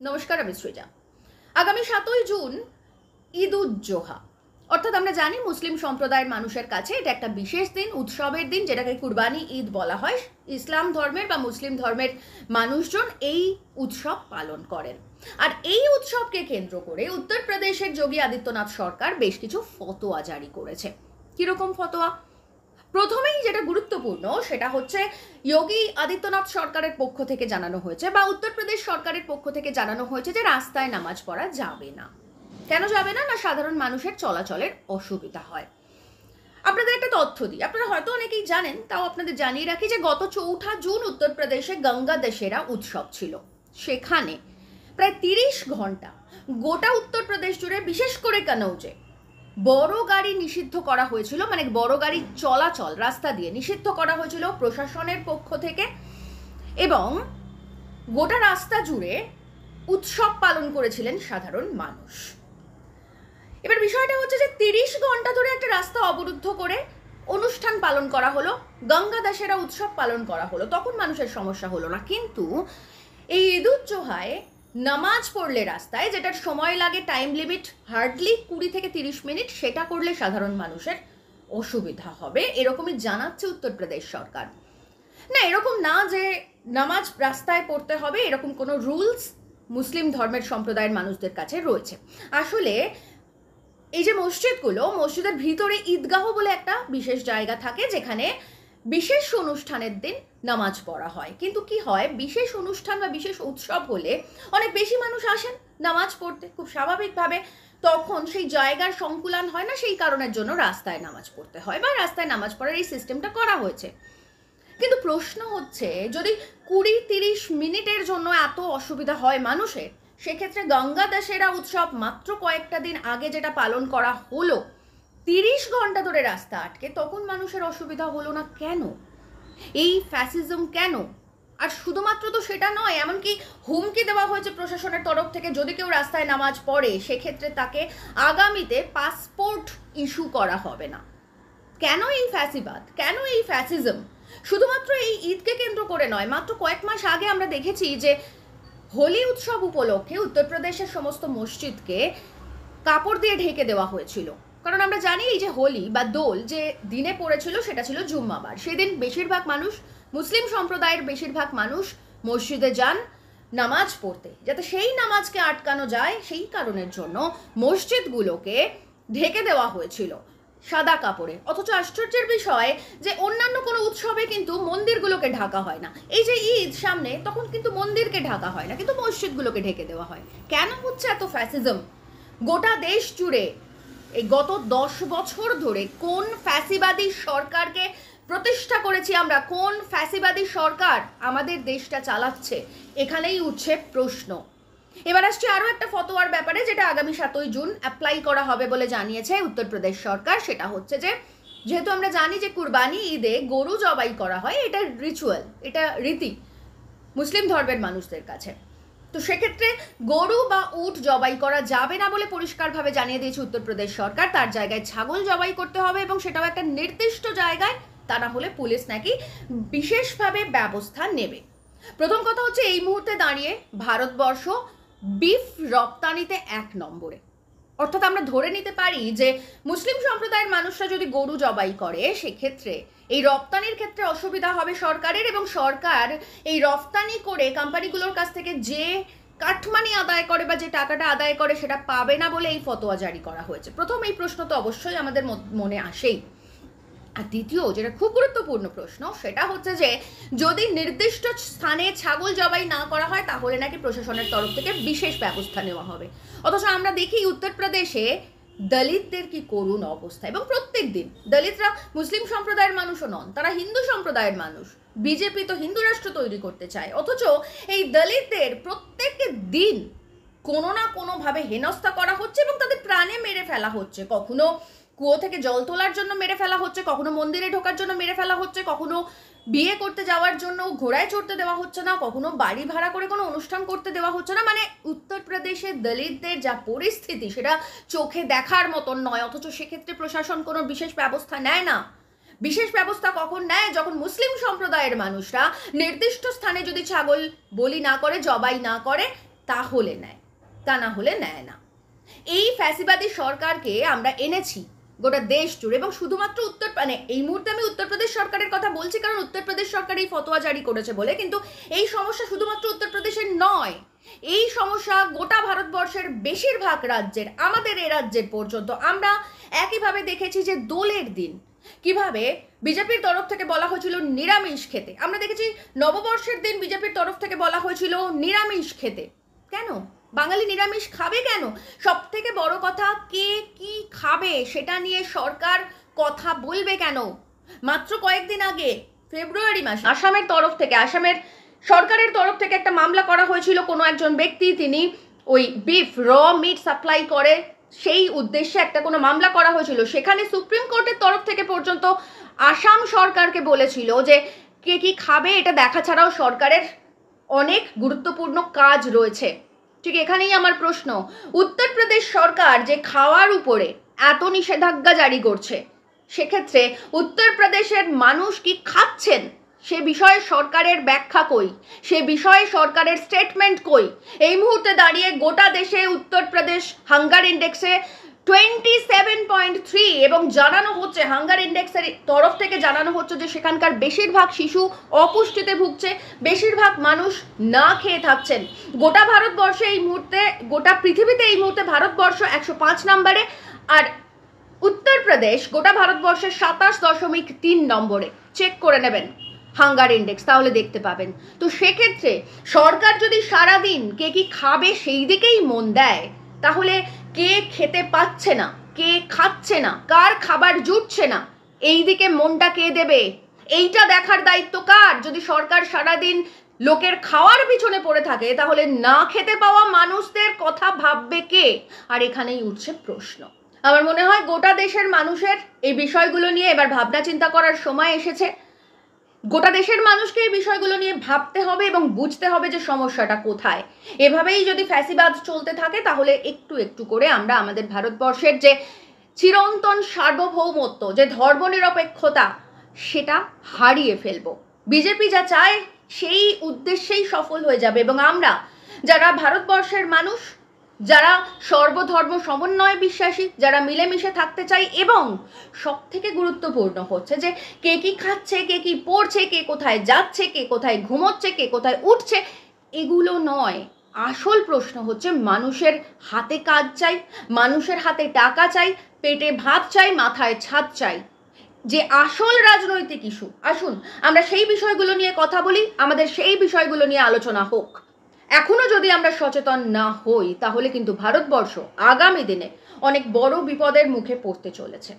নমস্কার, আমি সৃজা। আগামী 7ই জুন ঈদ উজ জোহা, অর্থাৎ আমরা জানি মুসলিম সম্প্রদায়ের মানুষের কাছে এটা একটা বিশেষ দিন, উৎসবের দিন, যেটাকে কুরবানি ঈদ বলা হয়। ইসলাম ধর্মের বা মুসলিম ধর্মের মানুষজন এই উৎসব পালন করেন। আর এই উৎসবকে কেন্দ্র করে উত্তরপ্রদেশের যোগী আদিত্যনাথ সরকার বেশ কিছু ফতোয়া জারি করেছে। কিরকম ফতোয়া? প্রথমেই যেটা গুরুত্বপূর্ণ সেটা হচ্ছে যোগী আদিত্যনাথ সরকারের পক্ষ থেকে জানানো হয়েছে বা উত্তরপ্রদেশ সরকারের পক্ষ থেকে জানানো হয়েছে যে রাস্তায় নামাজ পড়া যাবে না। কেন যাবে না? না সাধারণ মানুষের চলাচলের অসুবিধা হয়। আপনাদের একটা তথ্য দিই, আপনারা হয়তো অনেকেই জানেন, তাও আপনাদের জানিয়ে রাখি যে গত 4 জুন উত্তরপ্রদেশে গঙ্গা দশেরা উৎসব ছিল। সেখানে প্রায় 30 ঘন্টা গোটা উত্তরপ্রদেশ জুড়ে, বিশেষ করে কনৌজে, বড় গাড়ি নিষিদ্ধ করা হয়েছিল। মানে বড় গাড়ি চলাচল রাস্তা দিয়ে নিষিদ্ধ করা হয়েছিল প্রশাসনের পক্ষ থেকে, এবং গোটা রাস্তা জুড়ে উৎসব পালন করেছিলেন সাধারণ মানুষ। এবার বিষয়টা হচ্ছে যে 30 ঘন্টা ধরে একটা রাস্তা অবরুদ্ধ করে অনুষ্ঠান পালন করা হলো, গঙ্গা দশেরা উৎসব পালন করা হলো, তখন মানুষের সমস্যা হলো না। কিন্তু এই ঈদ উজ জোহায় নামাজ পড়লে রাস্তায়, যেটার সময় লাগে, টাইম লিমিট হার্ডলি 20 থেকে 30 মিনিট, সেটা করলে সাধারণ মানুষের অসুবিধা হবে, এরকমই জানাচ্ছে উত্তরপ্রদেশ সরকার। না, এরকম না যে নামাজ রাস্তায় পড়তে হবে, এরকম কোনো রুলস মুসলিম ধর্মের সম্প্রদায়ের মানুষদের কাছে রয়েছে। আসলে এই যে মসজিদগুলো, মসজিদের ভিতরে ঈদগাহ বলে একটা বিশেষ জায়গা থাকে, যেখানে বিশেষ অনুষ্ঠানের দিন নামাজ পড়া হয়। কিন্তু কি হয়, বিশেষ অনুষ্ঠান বা বিশেষ উৎসব হলে অনেক বেশি মানুষ আসেন নামাজ পড়তে, খুব স্বাভাবিকভাবে তখন সেই জায়গার সংকুলান হয় না, সেই কারণের জন্য রাস্তায় নামাজ পড়তে হয় বা রাস্তায় নামাজ পড়ার এই সিস্টেমটা করা হয়েছে। কিন্তু প্রশ্ন হচ্ছে, যদি 20-30 মিনিটের জন্য এত অসুবিধা হয় মানুষের, সেক্ষেত্রে গঙ্গা দশেরা উৎসব মাত্র কয়েকটা দিন আগে যেটা পালন করা হলো, 30 ঘন্টা ধরে রাস্তা আটকে, তখন মানুষের অসুবিধা হলো না কেন? এই ফ্যাসিজম কেন? আর শুধুমাত্র তো সেটা নয়, এমনকি হুমকি দেওয়া হয়েছে প্রশাসনের তরফ থেকে, যদি কেউ রাস্তায় নামাজ পড়ে সেক্ষেত্রে তাকে আগামীতে পাসপোর্ট ইস্যু করা হবে না। কেন এই ফ্যাসিবাদ? কেন এই ফ্যাসিজম? শুধুমাত্র এই ঈদকে কেন্দ্র করে নয়, মাত্র কয়েক মাস আগে আমরা দেখেছি যে হোলি উৎসব উপলক্ষে উত্তরপ্রদেশের সমস্ত মসজিদকে কাপড় দিয়ে ঢেকে দেওয়া হয়েছিল। কারণ আমরা জানি এই যে হোলি বা দোল যে দিনে পড়েছিল সেটা ছিল জুম্মাবার। সেদিন বেশিরভাগ মানুষ, মুসলিম সম্প্রদায়ের বেশিরভাগ মানুষ মসজিদে যান নামাজ পড়তে, যাতে সেই নামাজকে আটকানো যায় সেই কারণের জন্য মসজিদগুলোকে ঢেকে দেওয়া হয়েছিল সাদা কাপড়ে। অথচ আশ্চর্যের বিষয় যে অন্যান্য কোনো উৎসবে কিন্তু মন্দিরগুলোকে ঢাকা হয় না। এই যে ঈদ সামনে, তখন কিন্তু মন্দিরকে ঢাকা হয় না, কিন্তু মসজিদগুলোকে ঢেকে দেওয়া হয়। কেন হচ্ছে এত ফ্যাসিজম গোটা দেশ জুড়ে? এই গত 10 বছর ধরে কোন ফ্যাসিবাদী সরকারকে প্রতিষ্ঠা করেছি আমরা? কোন ফ্যাসিবাদী সরকার আমাদের দেশটা চালাচ্ছে? এখানেই উঠছে প্রশ্ন। এবার আসছে আরও একটা ফতোয়ার ব্যাপারে, যেটা আগামী 7ই জুন অ্যাপ্লাই করা হবে বলে জানিয়েছে উত্তরপ্রদেশ সরকার। সেটা হচ্ছে যে, যেহেতু আমরা জানি যে কুরবানি ঈদে গরু জবাই করা হয়, এটা রিচুয়াল, এটা রীতি মুসলিম ধর্মের মানুষদের কাছে, তো সেক্ষেত্রে গরু বা উট জবাই করা যাবে না বলে পরিষ্কারভাবে জানিয়ে দিয়েছে উত্তরপ্রদেশ সরকার। তার জায়গায় ছাগল জবাই করতে হবে, এবং সেটাও একটা নির্দিষ্ট জায়গায়, তা না হলে পুলিশ নাকি বিশেষভাবে ব্যবস্থা নেবে। প্রথম কথা হচ্ছে, এই মুহূর্তে দাঁড়িয়ে ভারতবর্ষ বিফ রপ্তানিতে 1 নম্বরে। অর্থাৎ আমরা ধরে নিতে পারি যে মুসলিম সম্প্রদায়ের মানুষরা যদি গরু জবাই করে, সেক্ষেত্রে এই রপ্তানির ক্ষেত্রে অসুবিধা হবে সরকারের, এবং সরকার এই রপ্তানি করে কোম্পানিগুলোর কাছ থেকে যে কাঠমানি আদায় করে বা যে টাকাটা আদায় করে সেটা পাবে না বলে এই ফতোয়া জারি করা হয়েছে। প্রথম এই প্রশ্ন তো অবশ্যই আমাদের মনে আসেই। আর দ্বিতীয়, যেটা খুব গুরুত্বপূর্ণ প্রশ্ন, সেটা হচ্ছে যে যদি নির্দিষ্ট স্থানে ছাগল জবাই না করা হয়, তাহলে নাকি প্রশাসনের তরফ থেকে বিশেষ ব্যবস্থা নেওয়া হবে। অথচ আমরা দেখি উত্তরপ্রদেশে দলিতদের কি করুণ অবস্থা, এবং প্রত্যেক দিন দলিতরা মুসলিম সম্প্রদায়ের মানুষও নন, তারা হিন্দু সম্প্রদায়ের মানুষ। বিজেপি তো হিন্দু রাষ্ট্র তৈরি করতে চায়, অথচ এই দলিতদের প্রত্যেক দিন কোনো না কোনোভাবে হেনস্থা করা হচ্ছে এবং তাদের প্রাণে মেরে ফেলা হচ্ছে। কখনো কুয়ো থেকে জল তোলার জন্য মেরে ফেলা হচ্ছে, কখনো মন্দিরে ঢোকার জন্য মেরে ফেলা হচ্ছে, কখনো বিয়ে করতে যাওয়ার জন্য ঘোড়ায় চড়তে দেওয়া হচ্ছে না, কখনো বাড়ি ভাড়া করে কোনো অনুষ্ঠান করতে দেওয়া হচ্ছে না। মানে উত্তরপ্রদেশের দলিতদের যা পরিস্থিতি, সেটা চোখে দেখার মতন নয়। অথচ সেক্ষেত্রে প্রশাসন কোনো বিশেষ ব্যবস্থা নেয় না। বিশেষ ব্যবস্থা কখন নেয়? যখন মুসলিম সম্প্রদায়ের মানুষরা নির্দিষ্ট স্থানে যদি ছাগল বলি না করে, জবাই না করে, তাহলে নেয়, তা না হলে নেয় না। এই ফ্যাসিবাদী সরকারকে আমরা এনেছি গোটা দেশ জুড়ে, এবং শুধুমাত্র এই মুহূর্তে আমি উত্তরপ্রদেশ সরকারের কথা বলছি কারণ উত্তরপ্রদেশ সরকার এই ফতোয়া জারি করেছে বলে, কিন্তু এই সমস্যা শুধুমাত্র উত্তরপ্রদেশের নয়, এই সমস্যা গোটা ভারতবর্ষের বেশিরভাগ রাজ্যের, আমাদের এ রাজ্যের পর্যন্ত। আমরা একইভাবে দেখেছি যে দোলের দিন কিভাবে বিজেপির তরফ থেকে বলা হয়েছিল নিরামিষ খেতে। আমরা দেখেছি নববর্ষের দিন বিজেপির তরফ থেকে বলা হয়েছিল নিরামিষ খেতে। কেন বাঙালি নিরামিষ খাবে কেন? সব থেকে বড় কথা, কে কি খাবে সেটা নিয়ে সরকার কথা বলবে কেন? মাত্র কয়েকদিন আগে ফেব্রুয়ারি মাসে আসামের সরকারের তরফ থেকে একটা মামলা করা হয়েছিল। কোনো একজন ব্যক্তি, তিনি ওই বিফ মিট সাপ্লাই করে, সেই উদ্দেশ্যে একটা কোনো মামলা করা হয়েছিল। সেখানে সুপ্রিম কোর্টের তরফ থেকে পর্যন্ত আসাম সরকারকে বলেছিল যে কে কি খাবে এটা দেখা ছাড়াও সরকারের অনেক গুরুত্বপূর্ণ কাজ রয়েছে। ঠিক এখানেই আমার প্রশ্ন, উত্তরপ্রদেশ সরকার যে খাওয়ার উপরে এত নিষেধাজ্ঞা জারি করছে, সেক্ষেত্রে উত্তরপ্রদেশের মানুষ কি খাচ্ছেন সে বিষয়ে সরকারের ব্যাখ্যা কই, সে বিষয়ে সরকারের স্টেটমেন্ট কই? এই মুহূর্তে দাঁড়িয়ে গোটা দেশে উত্তরপ্রদেশ হাঙ্গার ইন্ডেক্সে 27.3 এবং জানানো হচ্ছে, হাঙ্গার ইন্ডেক্সের তরফ থেকে জানানো হচ্ছে যে সেখানকার বেশিরভাগ শিশু অপুষ্টিতে ভুগছে, বেশিরভাগ মানুষ না খেয়ে থাকছেন। গোটা ভারতবর্ষে এই মুহূর্তে, গোটা পৃথিবীতে এই মুহূর্তে ভারতবর্ষ 105 নম্বরে, আর উত্তরপ্রদেশ গোটা ভারতবর্ষের 27.3 নম্বরে। চেক করে নেবেন হাঙ্গার ইন্ডেক্স, তাহলে দেখতে পাবেন। তো সেক্ষেত্রে সরকার যদি সারাদিন কে কি খাবে সেই দিকেই মন দেয়, তাহলে কে খেতে পাচ্ছে না, কে খাচ্ছে না, কার খাবার জুটছে না, এই দিকে মনটা কে দেবে? এইটা দেখার দায়িত্ব কার? যদি সরকার সারাদিন লোকের খাওয়ার পিছনে পড়ে থাকে, তাহলে না খেতে পাওয়া মানুষদের কথা ভাববে কে? আর এখানেই উঠছে প্রশ্ন। আমার মনে হয় গোটা দেশের মানুষের এই বিষয়গুলো নিয়ে এবার ভাবনা চিন্তা করার সময় এসেছে। গোটা দেশের মানুষকে এই বিষয়গুলো নিয়ে ভাবতে হবে এবং বুঝতে হবে যে সমস্যাটা কোথায়। এভাবেই যদি ফ্যাসিবাদ চলতে থাকে, তাহলে একটু একটু করে আমরা আমাদের ভারতবর্ষের যে চিরন্তন সার্বভৌমত্ব, যে ধর্মনিরপেক্ষতা, সেটা হারিয়ে ফেলবো। বিজেপি যা চায় সেই উদ্দেশ্যেই সফল হয়ে যাবে, এবং আমরা যারা ভারতবর্ষের মানুষ, যারা সর্বধর্ম সমন্বয়ে বিশ্বাসী, যারা মিলেমিশে থাকতে চাই, এবং সব থেকে গুরুত্বপূর্ণ হচ্ছে যে কে কি খাচ্ছে, কে কি পড়ছে, কে কোথায় যাচ্ছে, কে কোথায় ঘুমোচ্ছে, কে কোথায় উঠছে, এগুলো নয়। আসল প্রশ্ন হচ্ছে মানুষের হাতে কাজ চাই, মানুষের হাতে টাকা চাই, পেটে ভাত চাই, মাথায় ছাদ চাই, যে আসল রাজনৈতিক ইস্যু। আসুন আমরা সেই বিষয়গুলো নিয়ে কথা বলি, আমাদের সেই বিষয়গুলো নিয়ে আলোচনা হোক। এখনো যদি আমরা সচেতন না হই, তাহলে কিন্তু ভারতবর্ষ আগামী দিনে অনেক বড় বিপদের মুখে পড়তে চলেছে।